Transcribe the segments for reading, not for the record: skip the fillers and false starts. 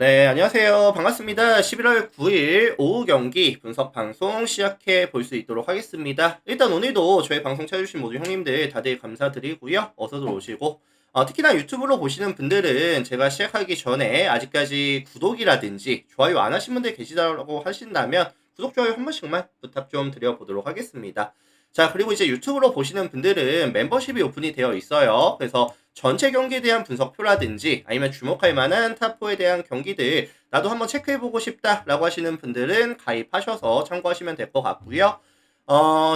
네, 안녕하세요. 반갑습니다. 11월 9일 오후 경기 분석 방송 시작해 볼 수 있도록 하겠습니다. 일단 오늘도 저희 방송 찾아주신 모든 형님들 다들 감사드리고요. 어서 들어오시고, 특히나 유튜브로 보시는 분들은 제가 시작하기 전에 아직까지 구독이라든지 좋아요 안 하신 분들 계시다고 하신다면 구독, 좋아요 한 번씩만 부탁 좀 드려보도록 하겠습니다. 자, 그리고 이제 유튜브로 보시는 분들은 멤버십이 오픈이 되어 있어요. 그래서 전체 경기에 대한 분석표라든지 아니면 주목할 만한 탑4에 대한 경기들 나도 한번 체크해보고 싶다라고 하시는 분들은 가입하셔서 참고하시면 될 것 같고요.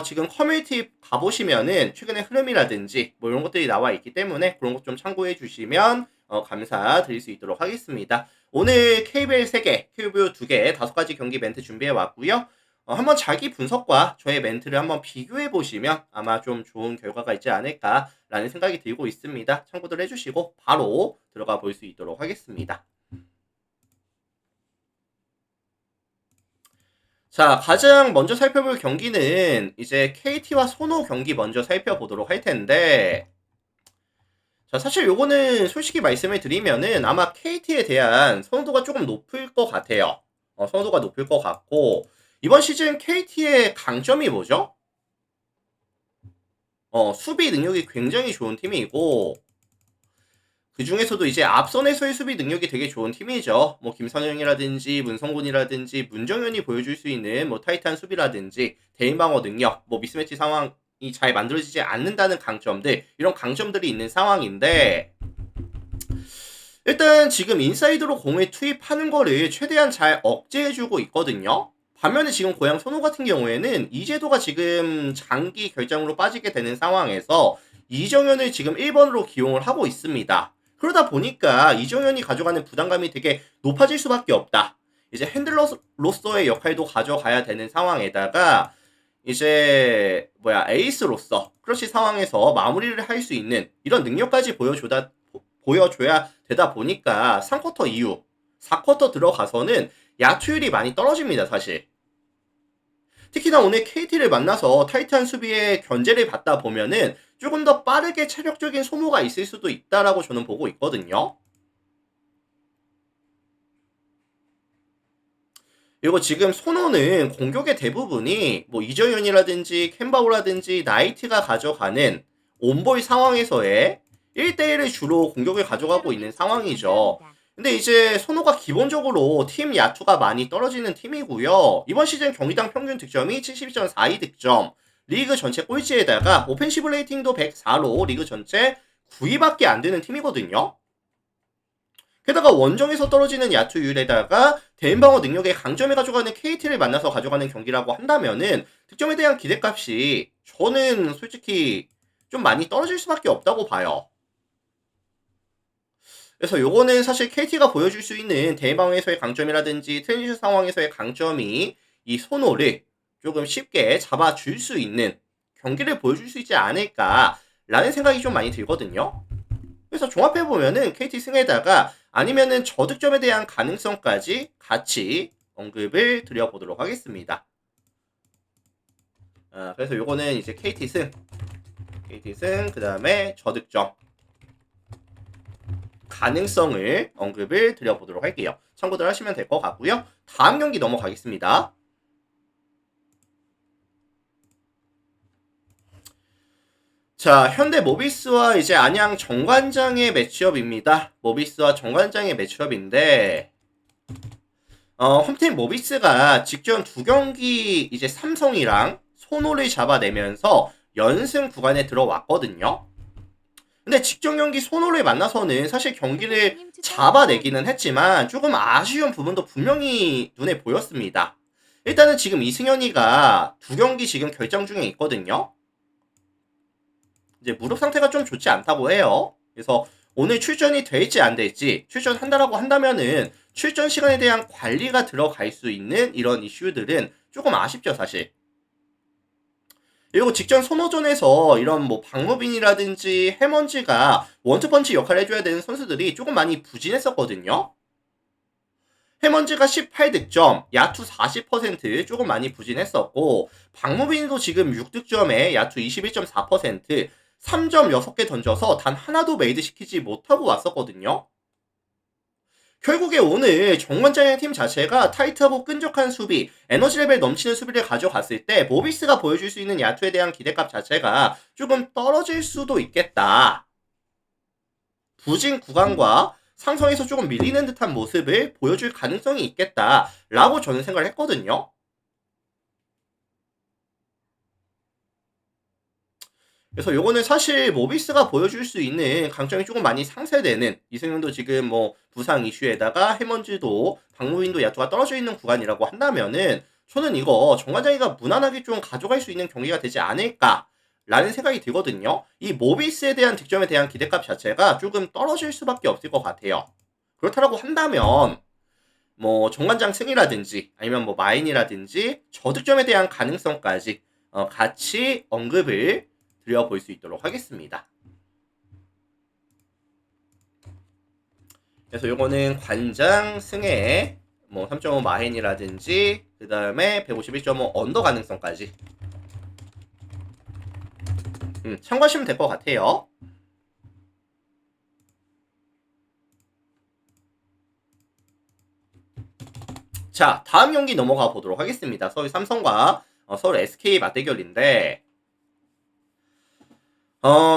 지금 커뮤니티 가보시면은 최근의 흐름이라든지 뭐 이런 것들이 나와 있기 때문에 그런 것 좀 참고해 주시면 감사드릴 수 있도록 하겠습니다. 오늘 KBL 3개, KBO 2개, 5가지 경기 멘트 준비해 왔고요. 한번 자기 분석과 저의 멘트를 한번 비교해 보시면 아마 좀 좋은 결과가 있지 않을까라는 생각이 들고 있습니다. 참고들 해주시고 바로 들어가 볼 수 있도록 하겠습니다. 자, 가장 먼저 살펴볼 경기는 이제 KT와 손호 경기 먼저 살펴보도록 할 텐데, 자, 사실 요거는 솔직히 말씀을 드리면은 아마 KT에 대한 선호도가 조금 높을 것 같아요. 선호도가 높을 것 같고, 이번 시즌 KT의 강점이 뭐죠? 수비 능력이 굉장히 좋은 팀이고, 그 중에서도 이제 앞선에서의 수비 능력이 되게 좋은 팀이죠. 뭐 김선영이라든지 문성곤이라든지 문정현이 보여줄 수 있는 뭐 타이트한 수비라든지 대인 방어 능력, 뭐 미스매치 상황이 잘 만들어지지 않는다는 강점들, 이런 강점들이 있는 상황인데, 일단 지금 인사이드로 공을 투입하는 거를 최대한 잘 억제해주고 있거든요. 반면에 지금 고양 손호 같은 경우에는 이재도가 지금 장기 결장으로 빠지게 되는 상황에서 이정현을 지금 1번으로 기용을 하고 있습니다. 그러다 보니까 이정현이 가져가는 부담감이 되게 높아질 수밖에 없다. 이제 핸들러로서의 역할도 가져가야 되는 상황에다가 이제 에이스로서 크러쉬 상황에서 마무리를 할 수 있는 이런 능력까지 보여줘야 되다 보니까 3쿼터 이후 4쿼터 들어가서는 야투율이 많이 떨어집니다, 사실. 특히나 오늘 KT를 만나서 타이트한 수비에 견제를 받다 보면은 조금 더 빠르게 체력적인 소모가 있을 수도 있다라고 저는 보고 있거든요. 그리고 지금 손호는 공격의 대부분이 뭐 이정현이라든지 캔바우라든지 나이트가 가져가는 온볼 상황에서의 1대1을 주로 공격을 가져가고 있는 상황이죠. 근데 이제 손호가 기본적으로 팀 야투가 많이 떨어지는 팀이고요. 이번 시즌 경기당 평균 득점이 72.42 득점, 리그 전체 꼴찌에다가 오펜시브 레이팅도 104로 리그 전체 9위밖에 안 되는 팀이거든요. 게다가 원정에서 떨어지는 야투율에다가 대인방어 능력의 강점에 가져가는 KT를 만나서 가져가는 경기라고 한다면은 득점에 대한 기대값이 저는 솔직히 좀 많이 떨어질 수밖에 없다고 봐요. 그래서 요거는 사실 KT가 보여줄 수 있는 대인방어에서의 강점이라든지 트랜지션 상황에서의 강점이 이 손호를 조금 쉽게 잡아줄 수 있는 경기를 보여줄 수 있지 않을까라는 생각이 좀 많이 들거든요. 그래서 종합해보면은 KT 승에다가 아니면은 저득점에 대한 가능성까지 같이 언급을 드려보도록 하겠습니다. 그래서 요거는 이제 KT 승, 그 다음에 저득점 가능성을 언급을 드려보도록 할게요. 참고들 하시면 될 것 같고요. 다음 경기 넘어가겠습니다. 자, 현대 모비스와 이제 안양 정관장의 매치업입니다. 모비스와 정관장의 매치업인데, 홈팀 모비스가 직전 두 경기 이제 삼성이랑 손호를 잡아내면서 연승 구간에 들어왔거든요. 근데 직전 경기 손호를 만나서는 사실 경기를 잡아내기는 했지만 조금 아쉬운 부분도 분명히 눈에 보였습니다. 일단은 지금 이승현이가 두 경기 지금 결정 중에 있거든요. 이제 무릎 상태가 좀 좋지 않다고 해요. 그래서 오늘 출전이 될지 안 될지, 출전한다라고 한다면은 출전 시간에 대한 관리가 들어갈 수 있는 이런 이슈들은 조금 아쉽죠, 사실. 그리고 직전 소모전에서 이런 뭐 박무빈이라든지 해먼지가 원투펀치 역할을 해줘야 되는 선수들이 조금 많이 부진했었거든요. 해먼지가 18득점, 야투 40% 조금 많이 부진했었고, 박무빈도 지금 6득점에 야투 21.4%, 3점 6개 던져서 단 하나도 메이드 시키지 못하고 왔었거든요. 결국에 오늘 정관장의 팀 자체가 타이트하고 끈적한 수비, 에너지 레벨 넘치는 수비를 가져갔을 때 모비스가 보여줄 수 있는 야투에 대한 기대값 자체가 조금 떨어질 수도 있겠다. 부진 구간과 상성에서 조금 밀리는 듯한 모습을 보여줄 가능성이 있겠다라고 저는 생각을 했거든요. 그래서 요거는 사실 모비스가 보여줄 수 있는 강점이 조금 많이 상쇄되는, 이승현도 지금 뭐 부상 이슈에다가 해먼즈도 박무빈도 야투가 떨어져 있는 구간이라고 한다면은 저는 이거 정관장이가 무난하게 좀 가져갈 수 있는 경기가 되지 않을까라는 생각이 들거든요. 이 모비스에 대한 득점에 대한 기대값 자체가 조금 떨어질 수밖에 없을 것 같아요. 그렇다라고 한다면 뭐 정관장 승이라든지 아니면 뭐 마인이라든지 저득점에 대한 가능성까지 같이 언급을 드려볼 수 있도록 하겠습니다. 그래서 요거는 관장 승에 뭐 3.5 마헨이라든지 그 다음에 151.5 언더 가능성까지 참고하시면 될 것 같아요. 자, 다음 경기 넘어가 보도록 하겠습니다. 서울 삼성과 서울 SK 맞대결인데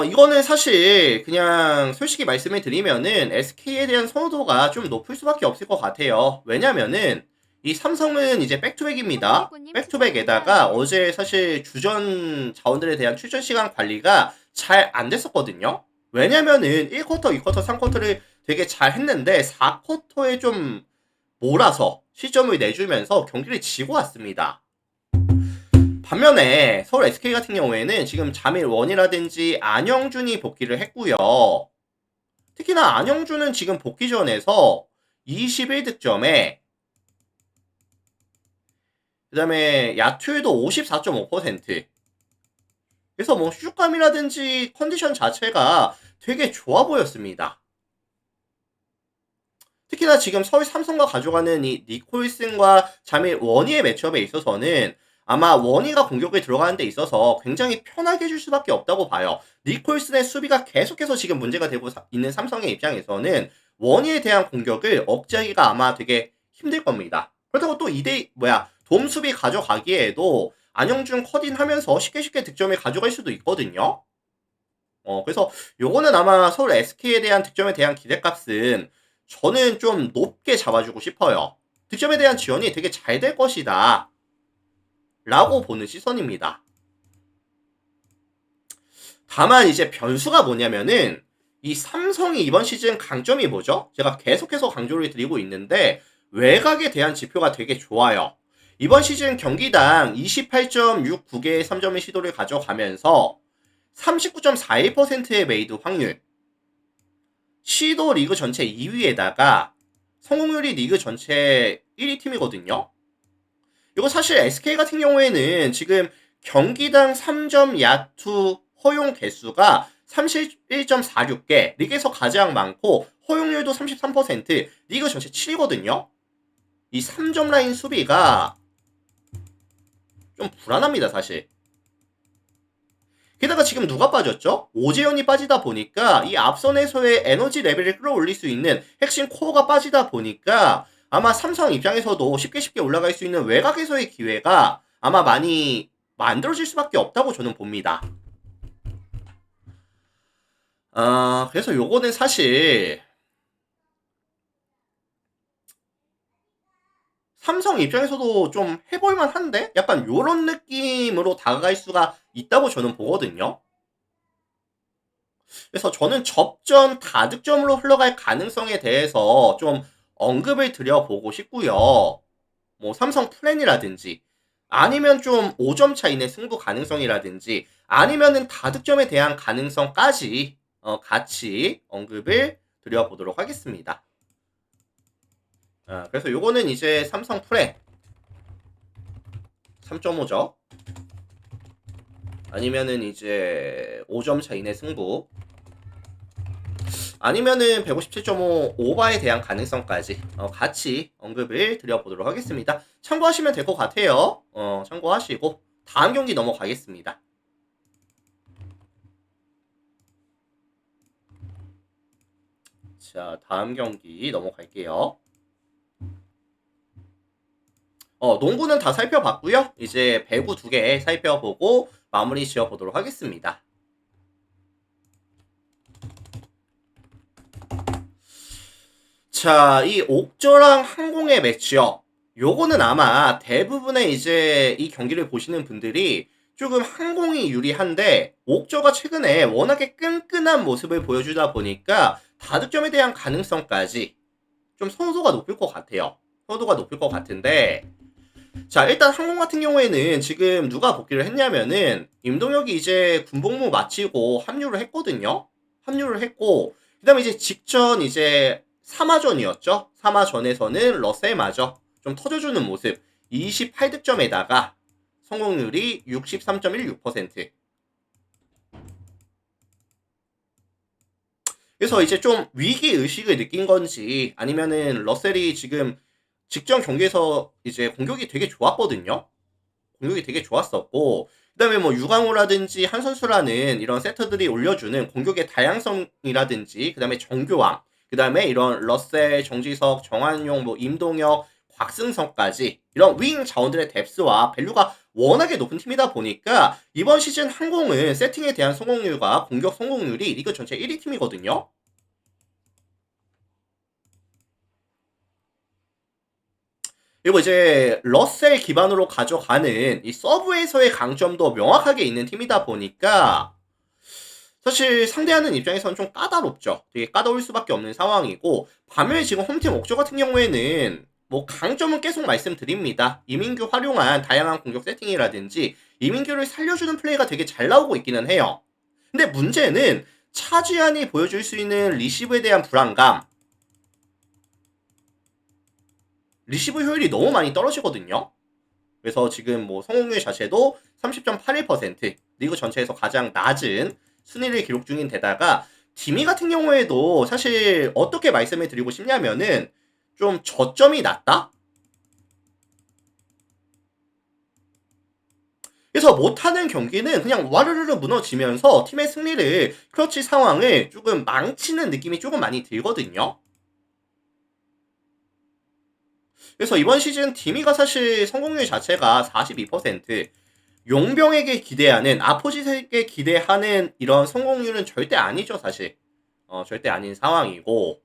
이거는 사실 그냥 솔직히 말씀을 드리면은 SK에 대한 선호도가 좀 높을 수밖에 없을 것 같아요. 왜냐면은 이 삼성은 이제 백투백입니다. 백투백에다가 어제 사실 주전 자원들에 대한 출전 시간 관리가 잘 안 됐었거든요. 왜냐면은 1쿼터, 2쿼터, 3쿼터를 되게 잘 했는데 4쿼터에 좀 몰아서 시점을 내주면서 경기를 지고 왔습니다. 반면에 서울 SK 같은 경우에는 지금 자밀원이라든지 안영준이 복귀를 했고요. 특히나 안영준은 지금 복귀전에서 21득점에 그 다음에 야투율도 54.5%. 그래서 뭐 슛감이라든지 컨디션 자체가 되게 좋아 보였습니다. 특히나 지금 서울 삼성과 가져가는 이 니콜슨과 자밀 원희의 매치업에 있어서는 아마 원희가 공격에 들어가는 데 있어서 굉장히 편하게 해줄 수밖에 없다고 봐요. 니콜슨의 수비가 계속해서 지금 문제가 되고 있는 삼성의 입장에서는 원희에 대한 공격을 억제하기가 아마 되게 힘들 겁니다. 그렇다고 또 돔 수비 가져가기에도 안영준 컷인하면서 쉽게 득점을 가져갈 수도 있거든요. 그래서 요거는 아마 서울 SK에 대한 득점에 대한 기대값은 저는 좀 높게 잡아주고 싶어요. 득점에 대한 지원이 되게 잘 될 것이다 라고 보는 시선입니다. 다만 이제 변수가 뭐냐면은 이 삼성이 이번 시즌 강점이 뭐죠? 제가 계속해서 강조를 드리고 있는데 외곽에 대한 지표가 되게 좋아요. 이번 시즌 경기당 28.69개의 3점의 시도를 가져가면서 39.41%의 메이드 확률, 시도 리그 전체 2위에다가 성공률이 리그 전체 1위 팀이거든요. 이거 사실 SK 같은 경우에는 지금 경기당 3점 야투 허용 개수가 31.46개, 리그에서 가장 많고 허용률도 33%, 리그 전체 7위거든요. 이 3점 라인 수비가 좀 불안합니다, 사실. 게다가 지금 누가 빠졌죠? 오재현이 빠지다 보니까 이 앞선에서의 에너지 레벨을 끌어올릴 수 있는 핵심 코어가 빠지다 보니까 아마 삼성 입장에서도 쉽게 올라갈 수 있는 외곽에서의 기회가 아마 많이 만들어질 수밖에 없다고 저는 봅니다. 그래서 요거는 사실 삼성 입장에서도 좀 해볼만 한데? 약간 요런 느낌으로 다가갈 수가 있다고 저는 보거든요. 그래서 저는 접전 다득점으로 흘러갈 가능성에 대해서 좀 언급을 드려보고 싶고요. 뭐 삼성 플랜이라든지 아니면 좀 5점 차 이내 승부 가능성이라든지 아니면은 다득점에 대한 가능성까지 같이 언급을 드려보도록 하겠습니다. 그래서 요거는 이제 삼성 플랜 3.5점 아니면은 이제 5점 차 이내 승부 아니면은 157.5 오바에 대한 가능성까지 같이 언급을 드려보도록 하겠습니다. 참고하시면 될 것 같아요. 참고하시고 다음 경기 넘어가겠습니다. 자, 다음 경기 넘어갈게요. 농구는 다 살펴봤고요. 이제 배구 2개 살펴보고 마무리 지어보도록 하겠습니다. 자, 이 옥저랑 항공의 매치업. 요거는 아마 대부분의 이제 이 경기를 보시는 분들이 조금 항공이 유리한데, 옥저가 최근에 워낙에 끈끈한 모습을 보여주다 보니까 다득점에 대한 가능성까지 좀 선호도가 높을 것 같아요. 선호도가 높을 것 같은데, 자, 일단 항공 같은 경우에는 지금 누가 복귀를 했냐면은 임동혁이 이제 군복무 마치고 합류를 했거든요. 합류를 했고, 그다음에 이제 직전 이제 3화전이었죠. 3화전에서는 러셀마저 좀 터져주는 모습. 28득점에다가 성공률이 63.16%. 그래서 이제 좀 위기 의식을 느낀 건지 아니면은 러셀이 지금 직전 경기에서 이제 공격이 되게 좋았거든요. 공격이 되게 좋았었고, 그다음에 뭐 유강호라든지 한 선수라는 이런 세터들이 올려주는 공격의 다양성이라든지, 그다음에 정교함, 그다음에 이런 러셀, 정지석, 정한용, 뭐 임동혁, 곽승석까지 이런 윙 자원들의 뎁스와 밸류가 워낙에 높은 팀이다 보니까 이번 시즌 항공은 세팅에 대한 성공률과 공격 성공률이 리그 전체 1위 팀이거든요. 그리고 이제 러셀 기반으로 가져가는 이 서브에서의 강점도 명확하게 있는 팀이다 보니까 사실 상대하는 입장에서는 좀 까다롭죠. 되게 까다로울 수밖에 없는 상황이고, 반면에 지금 홈팀 옥저 같은 경우에는 뭐 강점은 계속 말씀드립니다. 이민규 활용한 다양한 공격 세팅이라든지 이민규를 살려주는 플레이가 되게 잘 나오고 있기는 해요. 근데 문제는 차지한이 보여줄 수 있는 리시브에 대한 불안감, 리시브 효율이 너무 많이 떨어지거든요. 그래서 지금 뭐 성공률 자체도 30.81%, 리그 전체에서 가장 낮은 순위를 기록 중인 데다가 디미 같은 경우에도 사실 어떻게 말씀을 드리고 싶냐면은 좀 저점이 낮다? 그래서 못하는 경기는 그냥 와르르르 무너지면서 팀의 승리를, 클러치 상황을 조금 망치는 느낌이 조금 많이 들거든요. 그래서 이번 시즌 디미가 사실 성공률 자체가 42%, 용병에게 기대하는, 아포짓에게 기대하는 이런 성공률은 절대 아니죠, 사실. 절대 아닌 상황이고,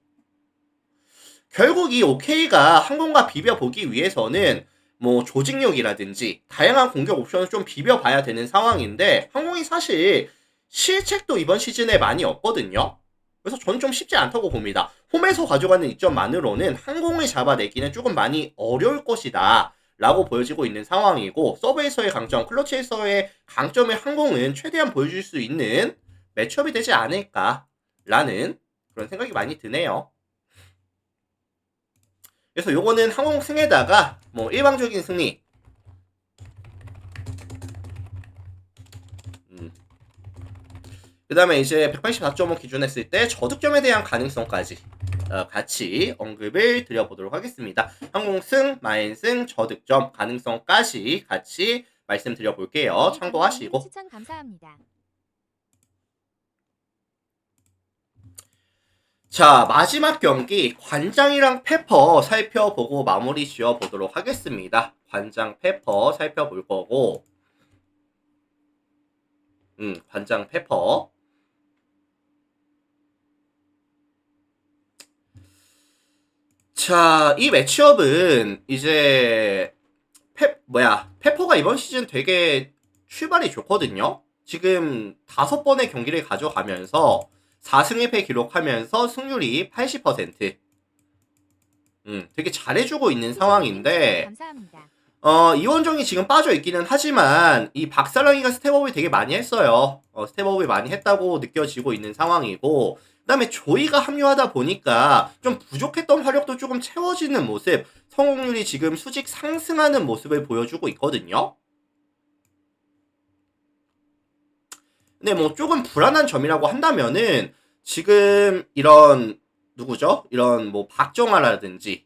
결국 이 OK가 항공과 비벼보기 위해서는 뭐 조직력이라든지 다양한 공격 옵션을 좀 비벼봐야 되는 상황인데, 항공이 사실 실책도 이번 시즌에 많이 없거든요. 그래서 저는 좀 쉽지 않다고 봅니다. 홈에서 가져가는 이점만으로는 항공을 잡아내기는 조금 많이 어려울 것이다 라고 보여지고 있는 상황이고, 서브에서의 강점, 클러치에서의 강점의 항공은 최대한 보여줄 수 있는 매치업이 되지 않을까라는 그런 생각이 많이 드네요. 그래서 요거는 항공 승에다가 뭐 일방적인 승리, 그 다음에 이제 184.5 기준했을 때 저득점에 대한 가능성까지 같이 언급을 드려보도록 하겠습니다. 항공승, 마인승, 저득점 가능성까지 같이 말씀드려볼게요. 네, 참고하시고. 추천 감사합니다. 자, 마지막 경기 관장이랑 페퍼 살펴보고 마무리 지어보도록 하겠습니다. 관장 페퍼 살펴볼 거고, 관장 페퍼. 자, 이 매치업은 이제 페퍼가 이번 시즌 되게 출발이 좋거든요. 지금 5번의 경기를 가져가면서 4승 1패 기록하면서 승률이 80%. 되게 잘해주고 있는 상황인데, 감사합니다. 이원정이 지금 빠져 있기는 하지만 이 박사랑이가 스텝업을 되게 많이 했어요. 스텝업을 많이 했다고 느껴지고 있는 상황이고, 그다음에 조이가 합류하다 보니까 좀 부족했던 화력도 조금 채워지는 모습, 성공률이 지금 수직 상승하는 모습을 보여주고 있거든요. 근데 뭐 조금 불안한 점이라고 한다면은 지금 이런 누구죠? 이런 뭐 박정아라든지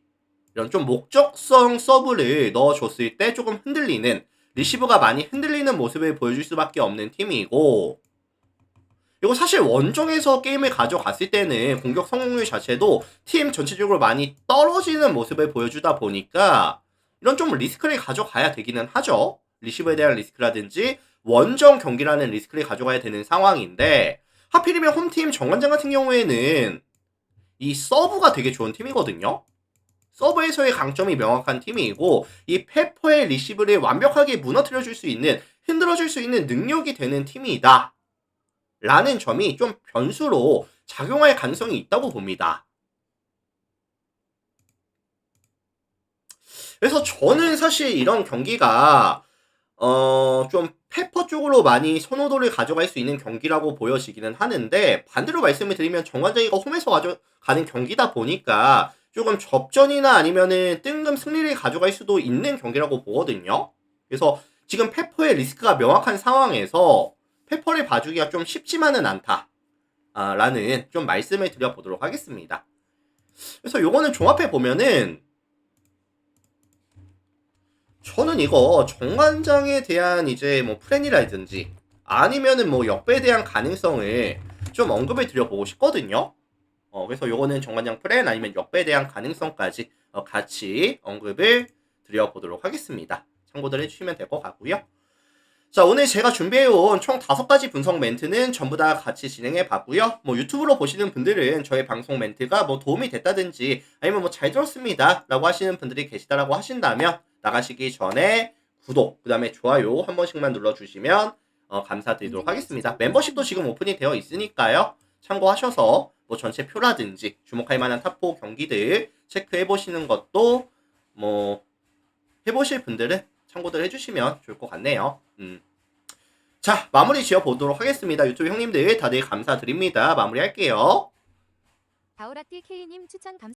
이런 좀 목적성 서브를 넣어줬을 때 조금 흔들리는, 리시브가 많이 흔들리는 모습을 보여줄 수밖에 없는 팀이고, 이거 사실 원정에서 게임을 가져갔을 때는 공격 성공률 자체도 팀 전체적으로 많이 떨어지는 모습을 보여주다 보니까 이런 좀 리스크를 가져가야 되기는 하죠. 리시브에 대한 리스크라든지 원정 경기라는 리스크를 가져가야 되는 상황인데 하필이면 홈팀 정관장 같은 경우에는 이 서브가 되게 좋은 팀이거든요. 서브에서의 강점이 명확한 팀이고 이 페퍼의 리시브를 완벽하게 무너뜨려줄 수 있는 흔들어줄 수 있는 능력이 되는 팀이다. 라는 점이 좀 변수로 작용할 가능성이 있다고 봅니다. 그래서 저는 사실 이런 경기가 좀 페퍼 쪽으로 많이 선호도를 가져갈 수 있는 경기라고 보여지기는 하는데 반대로 말씀을 드리면 정관장이가 홈에서 가져가는 경기다 보니까 조금 접전이나 아니면은 뜬금 승리를 가져갈 수도 있는 경기라고 보거든요. 그래서 지금 페퍼의 리스크가 명확한 상황에서 페퍼를 봐주기가 좀 쉽지만은 않다. 라는 좀 말씀을 드려보도록 하겠습니다. 그래서 요거는 종합해 보면은 저는 이거 정관장에 대한 이제 뭐 플랜이라든지 아니면은 뭐 역배에 대한 가능성을 좀 언급을 드려보고 싶거든요. 그래서 요거는 정관장 플랜 아니면 역배에 대한 가능성까지 같이 언급을 드려보도록 하겠습니다. 참고들 해주시면 될 것 같고요. 자, 오늘 제가 준비해온 총 5가지 분석 멘트는 전부 다 같이 진행해 봤고요. 뭐 유튜브로 보시는 분들은 저의 방송 멘트가 뭐 도움이 됐다든지 아니면 뭐 잘 들었습니다 라고 하시는 분들이 계시다라고 하신다면 나가시기 전에 구독, 그 다음에 좋아요 한 번씩만 눌러주시면 감사드리도록 하겠습니다. 멤버십도 지금 오픈이 되어 있으니까요. 참고하셔서 뭐 전체 표라든지 주목할 만한 탑4 경기들 체크해 보시는 것도 뭐 해보실 분들은 참고들 해주시면 좋을 것 같네요. 자, 마무리 지어보도록 하겠습니다. 유튜브 형님들 다들 감사드립니다. 마무리할게요. 다오라티 K님 추천 감사합니다.